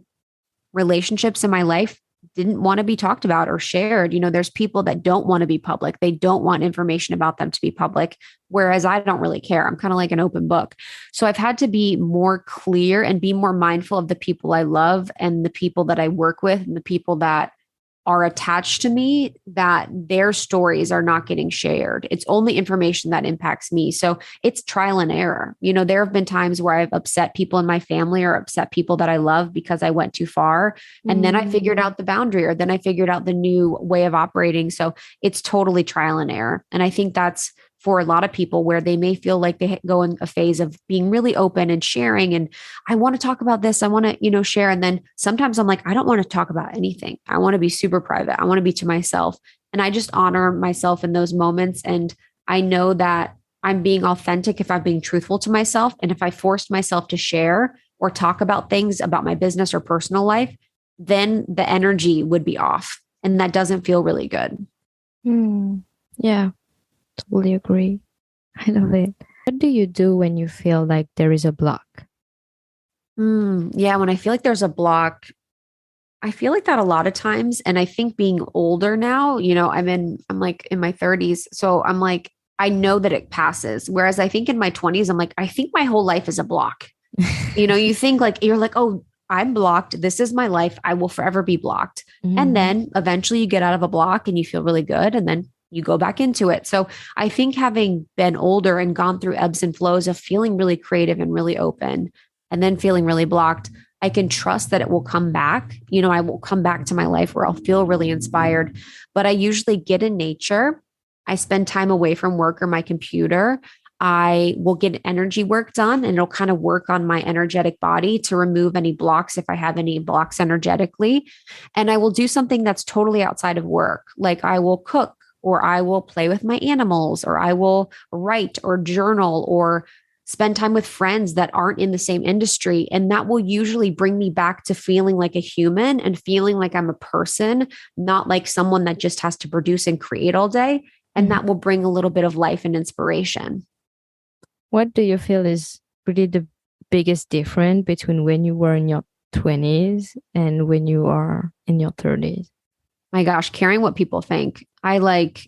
relationships in my life didn't want to be talked about or shared. There's people that don't want to be public. They don't want information about them to be public, whereas I don't really care. I'm kind of like an open book. So I've had to be more clear and be more mindful of the people I love and the people that I work with and the people that are attached to me, that their stories are not getting shared. It's only information that impacts me. So it's trial and error. There have been times where I've upset people in my family or upset people that I love because I went too far. And then I figured out the boundary, or then I figured out the new way of operating. So it's totally trial and error. And I think that's for a lot of people where they may feel like they go in a phase of being really open and sharing. And I want to talk about this. I want to, share. And then sometimes I'm like, I don't want to talk about anything. I want to be super private. I want to be to myself. And I just honor myself in those moments. And I know that I'm being authentic if I'm being truthful to myself. And if I forced myself to share or talk about things about my business or personal life, then the energy would be off. And that doesn't feel really good. Yeah. Totally agree. I love it. What do you do when you feel like there is a block? Yeah, when I feel like there's a block, I feel like that a lot of times. And I think being older now, I'm like in my 30s. So I'm like, I know that it passes. Whereas I think in my 20s, I'm like, I think my whole life is a block. You think like, you're like, oh, I'm blocked. This is my life. I will forever be blocked. And then eventually you get out of a block and you feel really good. And then you go back into it. So I think having been older and gone through ebbs and flows of feeling really creative and really open and then feeling really blocked, I can trust that it will come back. I will come back to my life where I'll feel really inspired. But I usually get in nature. I spend time away from work or my computer. I will get energy work done and it'll kind of work on my energetic body to remove any blocks if I have any blocks energetically. And I will do something that's totally outside of work. Like I will cook, or I will play with my animals, or I will write or journal or spend time with friends that aren't in the same industry. And that will usually bring me back to feeling like a human and feeling like I'm a person, not like someone that just has to produce and create all day. And that will bring a little bit of life and inspiration. What do you feel is really the biggest difference between when you were in your 20s and when you are in your 30s? My gosh, caring what people think.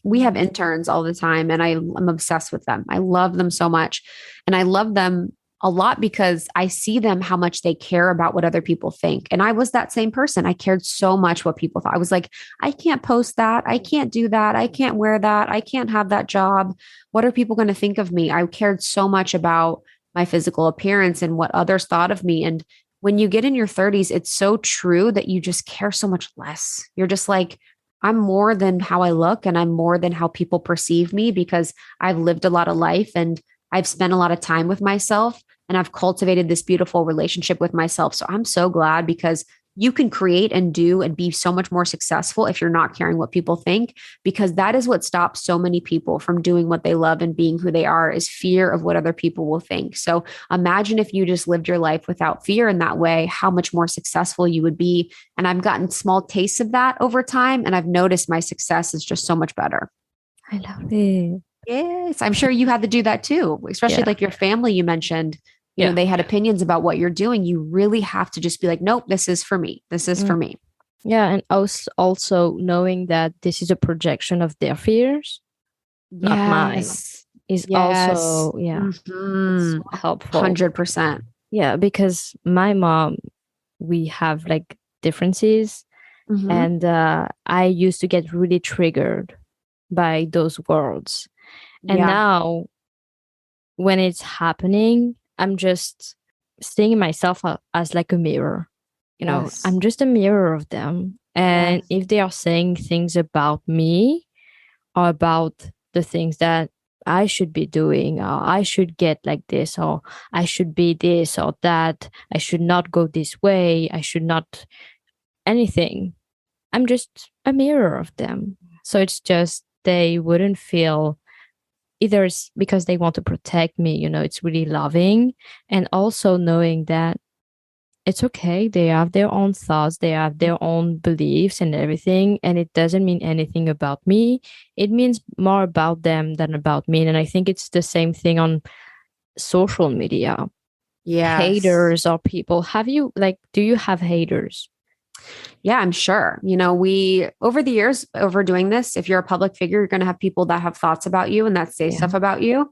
We have interns all the time and I'm obsessed with them. I love them so much. And I love them a lot because I see them, how much they care about what other people think. And I was that same person. I cared so much what people thought. I was like, I can't post that. I can't do that. I can't wear that. I can't have that job. What are people going to think of me? I cared so much about my physical appearance and what others thought of me. And when you get in your 30s, it's so true that you just care so much less. You're just like, I'm more than how I look and I'm more than how people perceive me because I've lived a lot of life and I've spent a lot of time with myself and I've cultivated this beautiful relationship with myself. So I'm so glad because you can create and do and be so much more successful if you're not caring what people think, because that is what stops so many people from doing what they love and being who they are, is fear of what other people will think. So imagine if you just lived your life without fear in that way, how much more successful you would be. And I've gotten small tastes of that over time. And I've noticed my success is just so much better. I love it. Yes. I'm sure you had to do that too, especially like your family you mentioned. You know, they had opinions about what you're doing. You really have to just be like, nope, this is for me. This is for me. Yeah. And also knowing that this is a projection of their fears, not mine, is also, so helpful. 100%. Yeah. Because my mom, we have like differences. And I used to get really triggered by those words. And now when it's happening, I'm just seeing myself as like a mirror. You know, I'm just a mirror of them. And if they are saying things about me or about the things that I should be doing, or I should get like this, or I should be this or that, I should not go this way, I should not anything, I'm just a mirror of them. So it's just they wouldn't feel, either it's because they want to protect me, you know, it's really loving. And also knowing that it's okay. They have their own thoughts, they have their own beliefs and everything. And it doesn't mean anything about me. It means more about them than about me. And I think it's the same thing on social media. Yes. Haters or people. Do you have haters? Yeah, I'm sure. We, over the years, over doing this, if you're a public figure, you're going to have people that have thoughts about you and that say Yeah. stuff about you.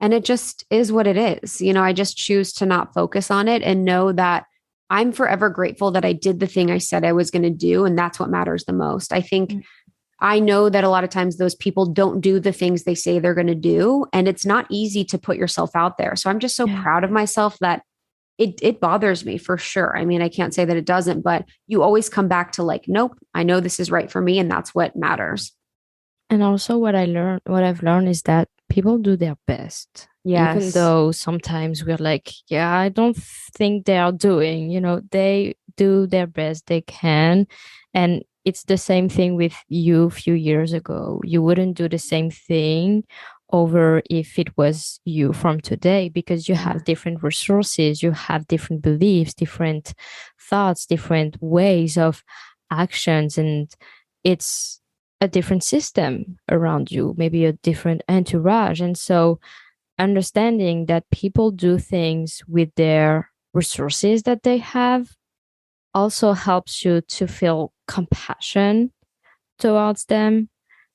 And it just is what it is. I just choose to not focus on it and know that I'm forever grateful that I did the thing I said I was going to do. And that's what matters the most. I think I know that a lot of times those people don't do the things they say they're going to do. And it's not easy to put yourself out there. So I'm just so proud of myself that it bothers me for sure. I mean, I can't say that it doesn't, but you always come back to like, nope, I know this is right for me. And that's what matters. And also what I've learned is that people do their best. Yes. Even though sometimes we're like, yeah, I don't think they are doing, they do their best they can. And it's the same thing with you a few years ago. You wouldn't do the same thing over if it was you from today, because you have different resources, you have different beliefs, different thoughts, different ways of actions. And it's a different system around you, maybe a different entourage. And so understanding that people do things with their resources that they have also helps you to feel compassion towards them,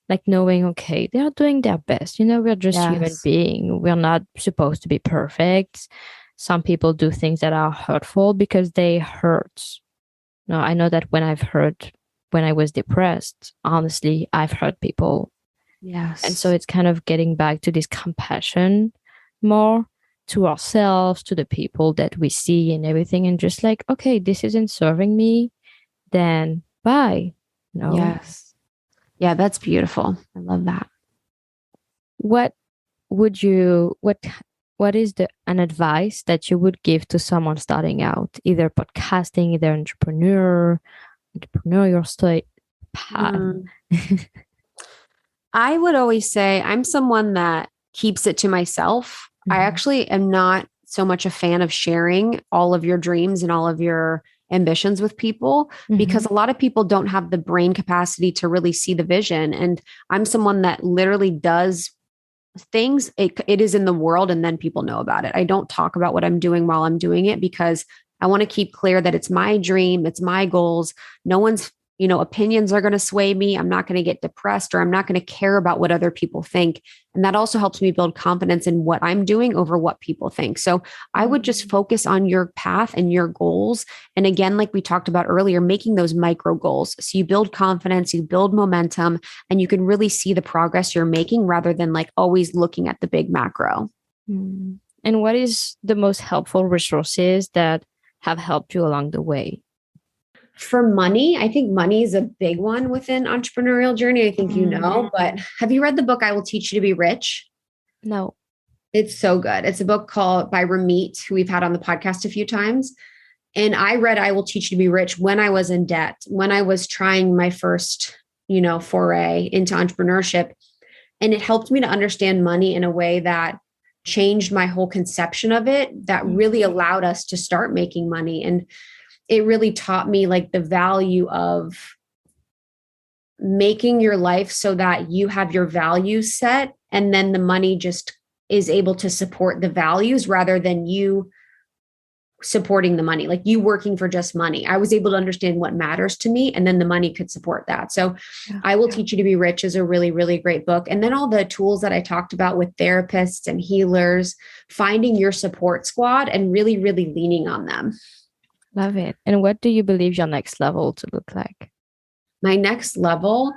like knowing, okay, they are doing their best. We're just human beings. We're not supposed to be perfect. Some people do things that are hurtful because they hurt. No, I know that when I was depressed, honestly, I've hurt people. Yes. And so it's kind of getting back to this compassion more to ourselves, to the people that we see and everything. And just like, okay, this isn't serving me, then bye. No. Yes. Yeah, that's beautiful. I love that. What is an advice that you would give to someone starting out, either podcasting, either entrepreneurial path? I would always say I'm someone that keeps it to myself. I actually am not so much a fan of sharing all of your dreams and all of your ambitions with people because a lot of people don't have the brain capacity to really see the vision. And I'm someone that literally does things. It is in the world and then people know about it. I don't talk about what I'm doing while I'm doing it because I want to keep clear that it's my dream. It's my goals. No one's opinions are going to sway me. I'm not going to get depressed or I'm not going to care about what other people think. And that also helps me build confidence in what I'm doing over what people think. So I would just focus on your path and your goals. And again, like we talked about earlier, making those micro goals. So you build confidence, you build momentum, and you can really see the progress you're making rather than like always looking at the big macro. And what is the most helpful resources that have helped you along the way? For money, I think money is a big one within entrepreneurial journey. I think but have you read the book, I Will Teach You to Be Rich? No. It's so good. It's a book by Ramit, who we've had on the podcast a few times. And I read I Will Teach You to Be Rich when I was in debt, when I was trying my first, foray into entrepreneurship. And it helped me to understand money in a way that changed my whole conception of it, that really allowed us to start making money. And it really taught me like the value of making your life so that you have your values set and then the money just is able to support the values rather than you supporting the money, like you working for just money. I was able to understand what matters to me and then the money could support that. So I Will Teach You to Be Rich is a really, really great book. And then all the tools that I talked about with therapists and healers, finding your support squad and really, really leaning on them. Love it. And what do you believe your next level to look like? My next level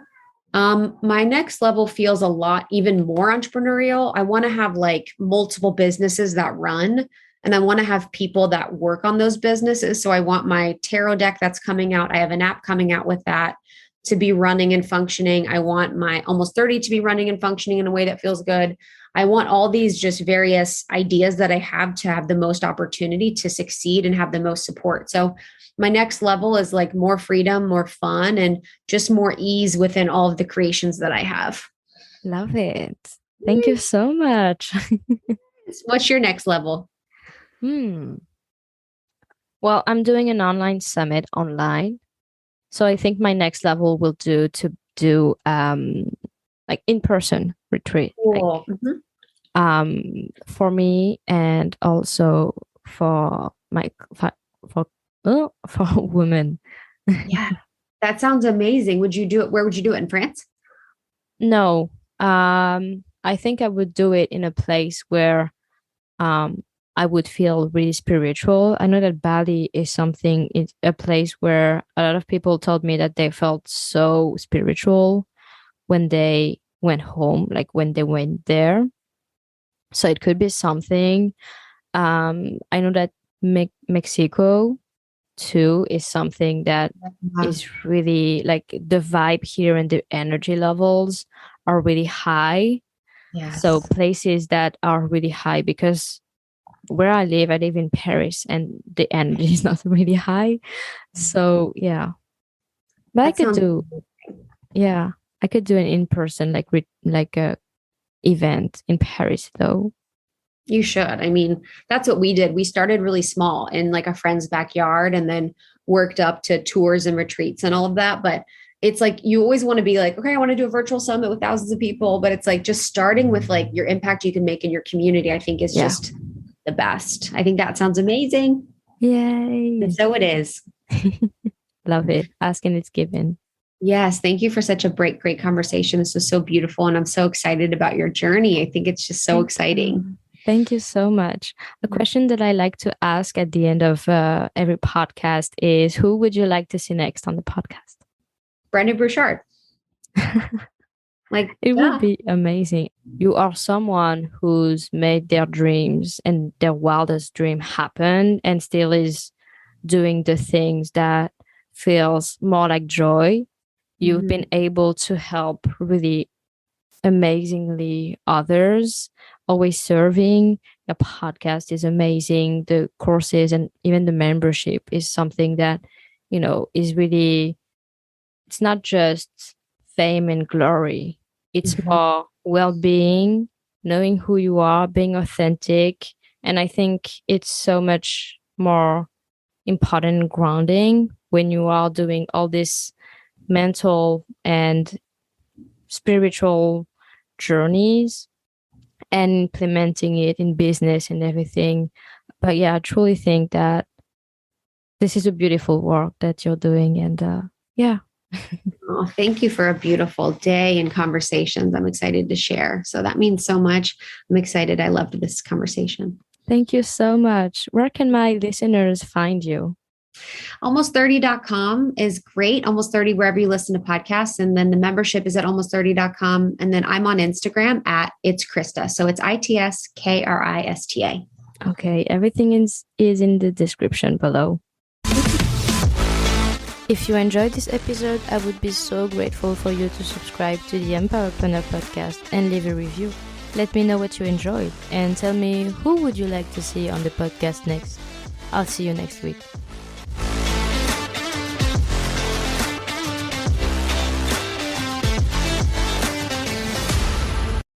feels a lot even more entrepreneurial. I want to have like multiple businesses that run, and I want to have people that work on those businesses. So I want my tarot deck that's coming out. I have an app coming out with that to be running and functioning. I want my almost 30 to be running and functioning in a way that feels good. I want all these just various ideas that I have to have the most opportunity to succeed and have the most support. So my next level is like more freedom, more fun, and just more ease within all of the creations that I have. Love it. Thank you so much. What's your next level? Well, I'm doing an online summit online. So I think my next level will do to do like in-person retreat. Cool. For me and also for my for for women. Yeah. That sounds amazing. Would you do it? Where would you do it? In France? No. I think I would do it in a place where I would feel really spiritual. I know that Bali is something, it's a place where a lot of people told me that they felt so spiritual when they went home, like when they went there. So it could be something. I know that Mexico too is something that is really like the vibe here and the energy levels are really high. Yes. So places that are really high, because where I live in Paris and the energy is not really high. So yeah, but I could do, yeah, I could do an in-person like a event in Paris though. You should. I mean, that's what we did. We started really small in like a friend's backyard and then worked up to tours and retreats and all of that. But it's like you always want to be like, okay, I want to do a virtual summit with thousands of people. But it's like just starting with like your impact you can make in your community, I think is just the best. I think that sounds amazing. Yay. And so it is. Love it. Asking it's given. Yes. Thank you for such a great conversation. This was so beautiful. And I'm so excited about your journey. I think it's just so exciting. Thank you so much. A question that I like to ask at the end of every podcast is, who would you like to see next on the podcast? Brendon Burchard. Like it would be amazing. You are someone who's made their dreams and their wildest dream happen and still is doing the things that feels more like joy. You've been able to help really amazingly others, always serving. The podcast is amazing. The courses and even the membership is something that, you know, is really, it's not just fame and glory. It's more well-being, knowing who you are, being authentic. And I think it's so much more important and grounding when you are doing all this mental and spiritual journeys and implementing it in business and everything. But yeah, I truly think that this is a beautiful work that you're doing. And yeah. Oh, thank you for a beautiful day and conversations. I'm excited to share. So that means so much. I'm excited. I loved this conversation. Thank you so much. Where can my listeners find you? Almost30.com is great. Almost 30 wherever you listen to podcasts. And then the membership is at almost30.com. And then I'm on Instagram at It's Krista. So it's ITSKRISTA. Okay. Everything is in the description below. If you enjoyed this episode, I would be so grateful for you to subscribe to the Empowerpreneurs Podcast and leave a review. Let me know what you enjoyed and tell me who would you like to see on the podcast next. I'll see you next week.